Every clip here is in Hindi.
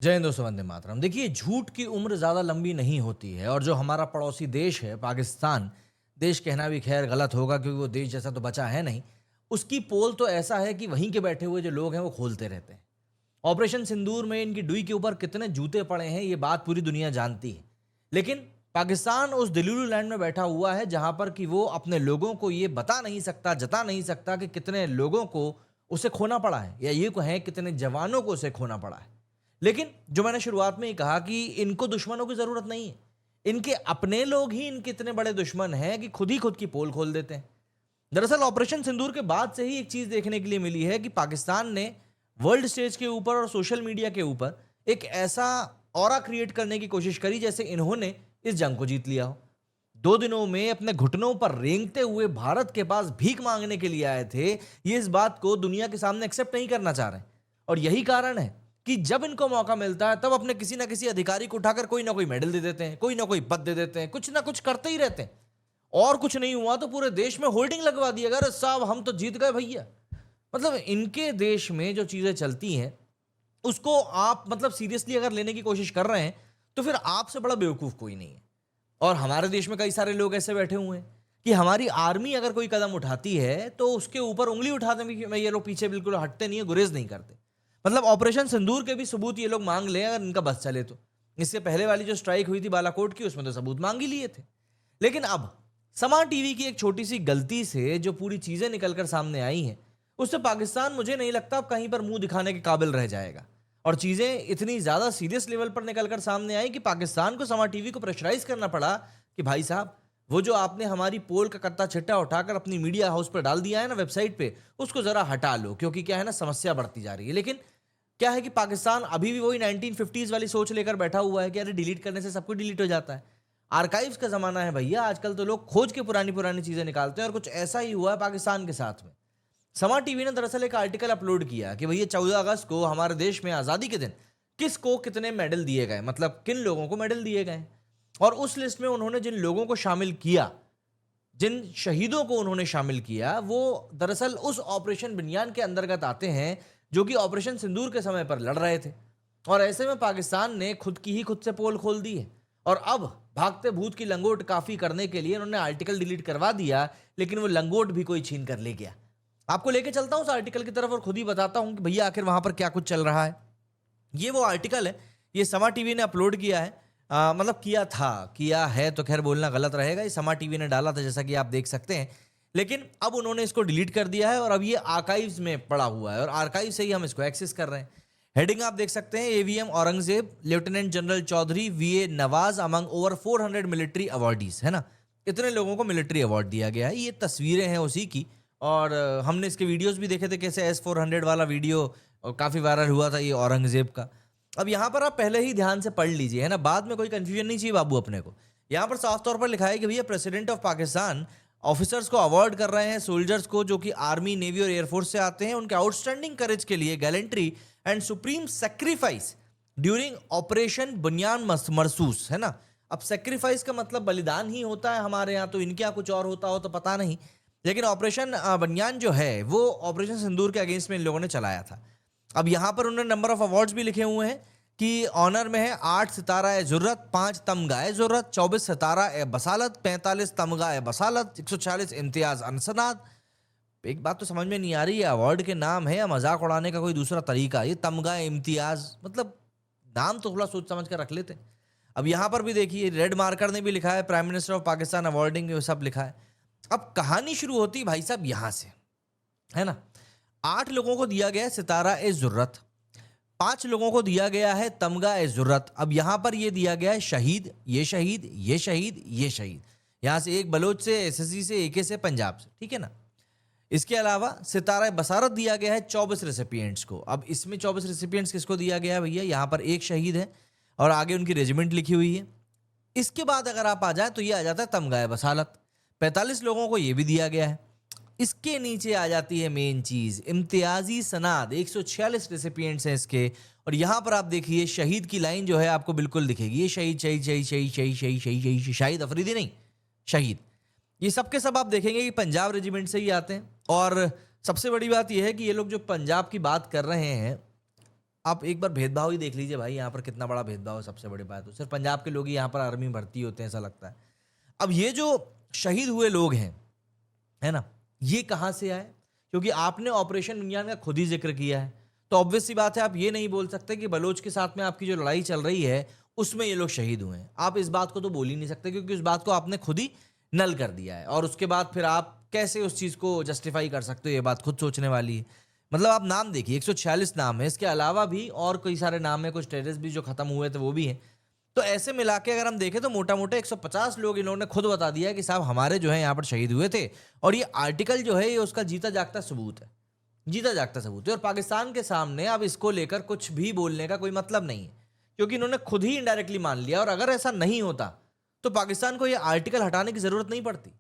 जय हिंद दोस्तों, वंदे मातरम। देखिए, झूठ की उम्र ज़्यादा लंबी नहीं होती है और जो हमारा पड़ोसी देश है पाकिस्तान, देश कहना भी खैर गलत होगा क्योंकि वो देश जैसा तो बचा है नहीं। उसकी पोल तो ऐसा है कि वहीं के बैठे हुए जो लोग हैं वो खोलते रहते हैं। ऑपरेशन सिंदूर में इनकी डुई के ऊपर कितने जूते पड़े हैं ये बात पूरी दुनिया जानती है। लेकिन पाकिस्तान उस दिलुलु लैंड में बैठा हुआ है जहां पर कि वो अपने लोगों को ये बता नहीं सकता, जता नहीं सकता कि कितने लोगों को उसे खोना पड़ा है, या ये कहें कितने जवानों को उसे खोना पड़ा है। लेकिन जो मैंने शुरुआत में ही कहा कि इनको दुश्मनों की जरूरत नहीं है। इनके अपने लोग ही इनके इतने बड़े दुश्मन हैं कि खुद ही खुद की पोल खोल देते हैं। दरअसल ऑपरेशन सिंदूर के बाद से ही एक चीज देखने के लिए मिली है कि पाकिस्तान ने वर्ल्ड स्टेज के ऊपर और सोशल मीडिया के ऊपर एक ऐसा ऑरा क्रिएट करने की कोशिश करी जैसे इन्होंने इस जंग को जीत लिया हो। 2 दिनों में अपने घुटनों पर रेंगते हुए भारत के पास भीख मांगने के लिए आए थे। ये इस बात को दुनिया के सामने एक्सेप्ट नहीं करना चाह रहे, और यही कारण है कि जब इनको मौका मिलता है तब अपने किसी ना किसी अधिकारी को उठाकर कोई ना कोई मेडल दे देते हैं, कोई ना कोई पद दे देते हैं, कुछ ना कुछ करते ही रहते हैं। और कुछ नहीं हुआ तो पूरे देश में होर्डिंग लगवा दिया, अरे साहब हम तो जीत गए भैया। मतलब इनके देश में जो चीजें चलती हैं उसको आप मतलब सीरियसली अगर लेने की कोशिश कर रहे हैं तो फिर आपसे बड़ा बेवकूफ कोई नहीं है। और हमारे देश में कई सारे लोग ऐसे बैठे हुए हैं कि हमारी आर्मी अगर कोई कदम उठाती है तो उसके ऊपर उंगली उठाते हैं कि ये लोग पीछे बिल्कुल हटते नहीं है, गुरेज नहीं करते। मतलब ऑपरेशन सिंदूर के भी सबूत ये लोग मांग लें अगर इनका बस चले तो। इससे पहले वाली जो स्ट्राइक हुई थी बालाकोट की, उसमें तो सबूत मांग ही लिए थे। लेकिन अब समा टीवी की एक छोटी सी गलती से जो पूरी चीजें निकलकर सामने आई हैं, उससे पाकिस्तान मुझे नहीं लगता अब कहीं पर मुंह दिखाने के काबिल रह जाएगा। और चीजें इतनी ज्यादा सीरियस लेवल पर निकलकर सामने आई कि पाकिस्तान को समा टीवी को प्रेशराइज करना पड़ा कि भाई साहब, वो जो आपने हमारी पोल का कत्ता छिट्टा उठाकर अपनी मीडिया हाउस पर डाल दिया है ना, वेबसाइट पे, उसको जरा हटा लो, क्योंकि क्या है ना, समस्या बढ़ती जा रही है। लेकिन क्या है कि पाकिस्तान अभी भी वही 1950s वाली सोच लेकर बैठा हुआ है कि अरे डिलीट करने से सब कुछ डिलीट हो जाता है। आर्काइव्स का जमाना है भैया, आजकल तो लोग खोज के पुरानी पुरानी चीजें निकालते हैं, और कुछ ऐसा ही हुआ है पाकिस्तान के साथ में। समा टीवी ने दरअसल एक आर्टिकल अपलोड किया कि भैया 14 अगस्त को हमारे देश में आज़ादी के दिन किसको कितने मेडल दिए गए, मतलब किन लोगों को मेडल दिए गए। और उस लिस्ट में उन्होंने जिन लोगों को शामिल किया, जिन शहीदों को उन्होंने शामिल किया, वो दरअसल उस ऑपरेशन बनियान के अंतर्गत आते हैं जो कि ऑपरेशन सिंदूर के समय पर लड़ रहे थे। और ऐसे में पाकिस्तान ने खुद की ही खुद से पोल खोल दी है। और अब भागते भूत की लंगोट काफी करने के लिए उन्होंने आर्टिकल डिलीट करवा दिया, लेकिन वो लंगोट भी कोई छीन कर ले गया। आपको लेके चलता हूं उस आर्टिकल की तरफ और खुद ही बताता हूं कि भैया आखिर वहां पर क्या कुछ चल रहा है। ये वो आर्टिकल है, ये समा टीवी ने अपलोड किया है। मतलब किया है तो खैर बोलना गलत रहेगा, ये समा टीवी ने डाला था जैसा कि आप देख सकते हैं। लेकिन अब उन्होंने इसको डिलीट कर दिया है और अब ये आर्काइव्स में पड़ा हुआ है और आर्काइव से ही हम इसको एक्सेस कर रहे हैं। हेडिंग आप देख सकते हैं, AVM Aurangzeb, lieutenant general Chaudhry VA Nawaz among over 400 military awardees, है ना। इतने लोगों को मिलिट्री अवार्ड दिया गया है। ये तस्वीरें हैं उसी की। और हमने इसके वीडियोस भी देखे थे, कैसे S-400 वाला वीडियो काफी वायरल हुआ था ये औरंगजेब का। अब यहाँ पर आप पहले ही ध्यान से पढ़ लीजिए, है ना, बाद में कोई कंफ्यूजन नहीं चाहिए बाबू अपने को। यहाँ पर साफ तौर पर लिखा है कि भैया प्रेसिडेंट ऑफ पाकिस्तान ऑफिसर्स को अवार्ड कर रहे हैं, सोल्जर्स को जो कि आर्मी, नेवी और एयरफोर्स से आते हैं, उनके आउटस्टैंडिंग करेज के लिए, gallantry and supreme sacrifice during operation Bunyan Marsoos, है ना। अब सेक्रीफाइस का मतलब बलिदान ही होता है हमारे यहाँ, तो इनके यहाँ कुछ और होता हो तो पता नहीं। लेकिन ऑपरेशन बनियान जो है वो ऑपरेशन सिंदूर के अगेंस्ट में इन लोगों ने चलाया था। अब यहाँ पर उन्होंने नंबर ऑफ अवार्ड्स भी लिखे हुए हैं कि ऑनर में है 8 सितारा ए जुर्रत, 5 तमगा ए जुर्रत, 24 सितारा ए बसालत, 45 तमगा ए बसालत, 140 इम्तियाज अनसनाद। एक बात तो समझ में नहीं आ रही है, अवार्ड के नाम है या मजाक उड़ाने का कोई दूसरा तरीका। ये तमगा इम्तियाज, मतलब नाम तो थोड़ा सोच समझ कर रख लेते। अब यहाँ पर भी देखिए, रेड मार्कर ने भी लिखा है prime minister of Pakistan awarding, ये सब लिखा है। अब कहानी शुरू होती है भाई साहब यहाँ से, है ना। 8 लोगों को दिया गया सितारा ए जुर्रत, 5 लोगों को दिया गया है तमगा ए जुर्रत। अब यहां पर ये दिया गया है शहीद, ये शहीद, ये शहीद, ये शहीद। यहां से एक बलोच से, एसएससी से, एके से, पंजाब से, ठीक है ना। इसके अलावा सितारा बसारत दिया गया है 24 रेसिपिएंट्स को। अब इसमें 24 रेसिपिएंट्स किसको दिया गया है भैया, यहां पर एक शहीद है और आगे उनकी रेजिमेंट लिखी हुई है। इसके बाद अगर आप आ जाए तो ये आ जाता है तमगा ए बसालत, 45 लोगों को ये भी दिया गया है। इसके नीचे आ जाती है मेन चीज, इम्तियाजी सनाद, 146 रेसिपिएंट्स हैं इसके। और यहां पर आप देखिए शहीद की लाइन जो है आपको बिल्कुल दिखेगी, ये शहीद शहीद शहीद शहीद शहीद शहीद शहीद शहीद, शाहिद अफरीदी नहीं, शहीद। ये सब के सब आप देखेंगे कि पंजाब रेजिमेंट से ही आते हैं। और सबसे बड़ी बात यह है कि ये लोग जो पंजाब की बात कर रहे हैं, आप एक बार भेदभाव ही देख लीजिए भाई, यहाँ पर कितना बड़ा भेदभाव है। सबसे बड़ी बात तो सिर्फ पंजाब के लोग ही यहाँ पर आर्मी में भर्ती होते हैं, ऐसा लगता है। अब ये जो शहीद हुए लोग हैं, है ना, ये कहाँ से आए? क्योंकि आपने ऑपरेशन विज्ञान का खुद ही जिक्र किया है, तो ऑब्वियस सी बात है, आप ये नहीं बोल सकते कि बलोच के साथ में आपकी जो लड़ाई चल रही है उसमें ये लोग शहीद हुए हैं। आप इस बात को तो बोल ही नहीं सकते, क्योंकि उस बात को आपने खुद ही नल कर दिया है। और उसके बाद फिर आप कैसे उस चीज को जस्टिफाई कर सकते हो, ये बात खुद सोचने वाली है। मतलब आप नाम देखिए, 146 नाम है, इसके अलावा भी और कई सारे नाम है, कुछ टेररिस्ट भी जो खत्म हुए थे वो भी हैं। तो ऐसे मिला के अगर हम देखें तो मोटा मोटा 150 लोग इन्होंने खुद बता दिया कि साहब हमारे जो है यहाँ पर शहीद हुए थे। और ये आर्टिकल जो है ये उसका जीता जागता सबूत है, जीता जागता सबूत है। और पाकिस्तान के सामने अब इसको लेकर कुछ भी बोलने का कोई मतलब नहीं है, क्योंकि इन्होंने खुद ही इनडायरेक्टली मान लिया। और अगर ऐसा नहीं होता तो पाकिस्तान को ये आर्टिकल हटाने की जरूरत नहीं पड़ती।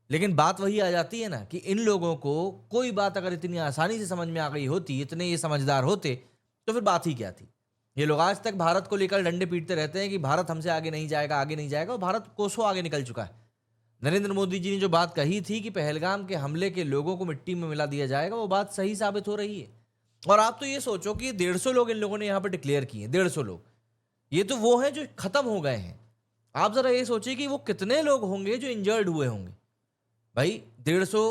लेकिन बात वही आ जाती है ना कि इन लोगों को कोई बात अगर इतनी आसानी से समझ में आ गई होती, इतने ये समझदार होते, तो फिर बात ही क्या थी। ये लोग आज तक भारत को लेकर डंडे पीटते रहते हैं कि भारत हमसे आगे नहीं जाएगा, आगे नहीं जाएगा, और भारत कोसों आगे निकल चुका है। नरेंद्र मोदी जी ने जो बात कही थी कि पहलगाम के हमले के लोगों को मिट्टी में मिला दिया जाएगा, वो बात सही साबित हो रही है। और आप तो ये सोचो कि 150 लोग इन लोगों ने यहाँ पर डिक्लेयर किए, 150 लोग, ये तो वो हैं जो खत्म हो गए हैं। आप जरा ये सोचिए कि वो कितने लोग होंगे जो इंजर्ड हुए होंगे। भाई 150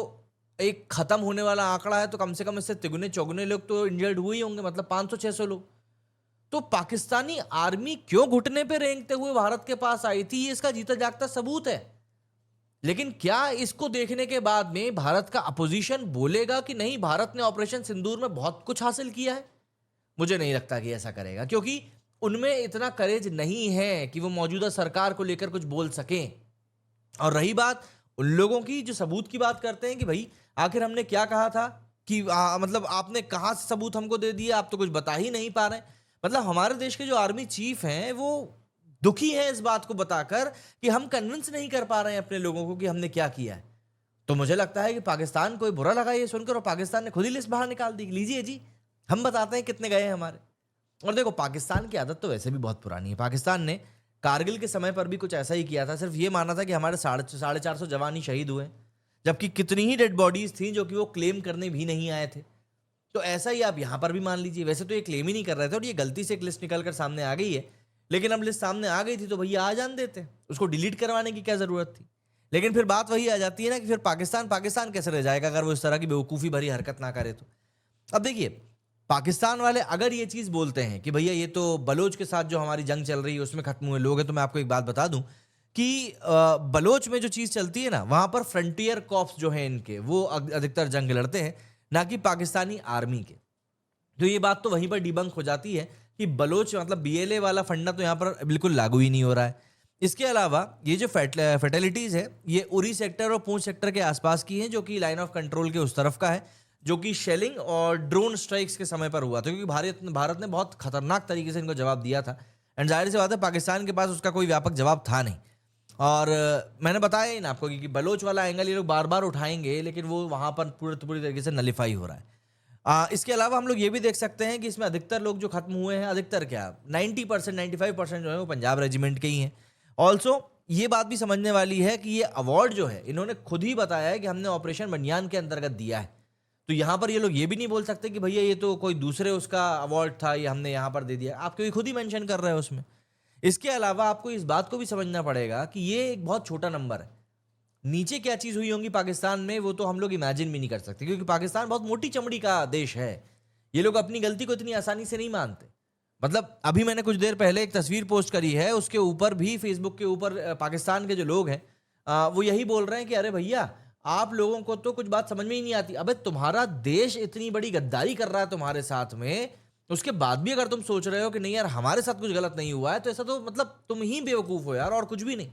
एक खत्म होने वाला आंकड़ा है, तो कम से कम इससे तिगुने चौगुने लोग तो इंजर्ड हुए ही होंगे, मतलब 500-600 लोग। तो पाकिस्तानी आर्मी क्यों घुटने पे रेंगते हुए भारत के पास आई थी, ये इसका जीता जागता सबूत है। लेकिन क्या इसको देखने के बाद में भारत का अपोजिशन बोलेगा कि नहीं, भारत ने ऑपरेशन सिंदूर में बहुत कुछ हासिल किया है? मुझे नहीं लगता कि ऐसा करेगा, क्योंकि उनमें इतना करेज नहीं है कि वो मौजूदा सरकार को लेकर कुछ बोल सकें। और रही बात उन लोगों की जो सबूत की बात करते हैं कि भाई आखिर हमने क्या कहा था, कि मतलब आपने कहां से सबूत हमको दे दिए, आप तो कुछ बता ही नहीं पा रहे। मतलब हमारे देश के जो आर्मी चीफ हैं वो दुखी हैं इस बात को बताकर कि हम कन्विंस नहीं कर पा रहे हैं अपने लोगों को कि हमने क्या किया है। तो मुझे लगता है कि पाकिस्तान को बुरा लगा ये सुनकर, और पाकिस्तान ने खुद ही लिस्ट बाहर निकाल दी, लीजिए जी हम बताते हैं कितने गए हैं हमारे। और देखो, पाकिस्तान की आदत तो वैसे भी बहुत पुरानी है। पाकिस्तान ने कारगिल के समय पर भी कुछ ऐसा ही किया था, सिर्फ ये माना था कि हमारे 450 जवान ही शहीद हुए, जबकि कितनी ही डेड बॉडीज थी जो कि वो क्लेम करने भी नहीं आए थे। तो ऐसा ही आप यहां पर भी मान लीजिए, वैसे तो ये क्लेम ही नहीं कर रहे थे और ये गलती से एक लिस्ट निकल कर सामने आ गई है। लेकिन अब लिस्ट सामने आ गई थी तो भैया आ जान देते, उसको डिलीट करवाने की क्या जरूरत थी। लेकिन फिर बात वही आ जाती है ना कि फिर पाकिस्तान पाकिस्तान कैसे रह जाएगा अगर वो इस तरह की बेवकूफ़ी भरी हरकत ना करे तो। अब देखिए, पाकिस्तान वाले अगर ये चीज़ बोलते हैं कि भैया ये तो बलोच के साथ जो हमारी जंग चल रही है उसमें खत्म हुए लोग हैं, तो मैं आपको एक बात बता दूं कि बलोच में जो चीज़ चलती है ना, वहाँ पर फ्रंटियर कॉप्स जो हैं इनके, वो अधिकतर जंग लड़ते हैं, ना कि पाकिस्तानी आर्मी के। तो ये बात तो वहीं पर डिबंक हो जाती है कि बलोच मतलब बीएलए वाला फंडा तो यहाँ पर बिल्कुल लागू ही नहीं हो रहा है। इसके अलावा ये जो फैटेलिटीज़ है, ये उरी सेक्टर और पूंछ सेक्टर के आसपास की हैं, जो कि लाइन ऑफ कंट्रोल के उस तरफ का है, जो कि शेलिंग और ड्रोन स्ट्राइक्स के समय पर हुआ था, क्योंकि भारत ने बहुत खतरनाक तरीके से इनको जवाब दिया था। एंड जाहिर सी बात है पाकिस्तान के पास उसका कोई व्यापक जवाब था नहीं। और मैंने बताया ही ना आपको कि बलोच वाला एंगल ये लोग बार बार उठाएंगे, लेकिन वो वहाँ पर पूरी तरीके से नलीफाई हो रहा है। इसके अलावा हम लोग ये भी देख सकते हैं कि इसमें अधिकतर लोग जो खत्म हुए हैं, अधिकतर क्या 90% 95% जो है वो पंजाब रेजिमेंट के ही हैं। ऑल्सो ये बात भी समझने वाली है कि ये अवार्ड जो है इन्होंने खुद ही बताया है कि हमने ऑपरेशन बनियान के अंतर्गत दिया है। तो यहाँ पर ये लोग ये भी नहीं बोल सकते कि भैया ये तो कोई दूसरे उसका अवार्ड था, ये हमने यहाँ पर दे दिया। आप क्योंकि खुद ही मेंशन कर रहे हो उसमें। इसके अलावा आपको इस बात को भी समझना पड़ेगा कि ये एक बहुत छोटा नंबर है। नीचे क्या चीज़ हुई होंगी पाकिस्तान में वो तो हम लोग इमेजिन भी नहीं कर सकते, क्योंकि पाकिस्तान बहुत मोटी चमड़ी का देश है। ये लोग अपनी गलती को इतनी आसानी से नहीं मानते। मतलब अभी मैंने कुछ देर पहले एक तस्वीर पोस्ट करी है, उसके ऊपर भी फेसबुक के ऊपर पाकिस्तान के जो लोग हैं वो यही बोल रहे हैं कि अरे भैया आप लोगों को तो कुछ बात समझ में ही नहीं आती। अबे तुम्हारा देश इतनी बड़ी गद्दारी कर रहा है तुम्हारे साथ में, उसके बाद भी अगर तुम सोच रहे हो कि नहीं यार हमारे साथ कुछ गलत नहीं हुआ है, तो ऐसा तो मतलब तुम ही बेवकूफ़ हो यार, और कुछ भी नहीं।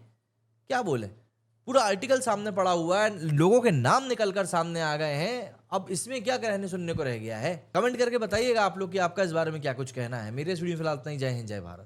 क्या बोले, पूरा आर्टिकल सामने पड़ा हुआ है, लोगों के नाम निकल कर सामने आ गए हैं। अब इसमें क्या कहने सुनने को रह गया है? कमेंट करके बताइएगा आप लोग कि आपका इस बारे में क्या कुछ कहना है। मेरे इस वीडियो में फिलहाल इतना ही। जय हिंद, जय भारत।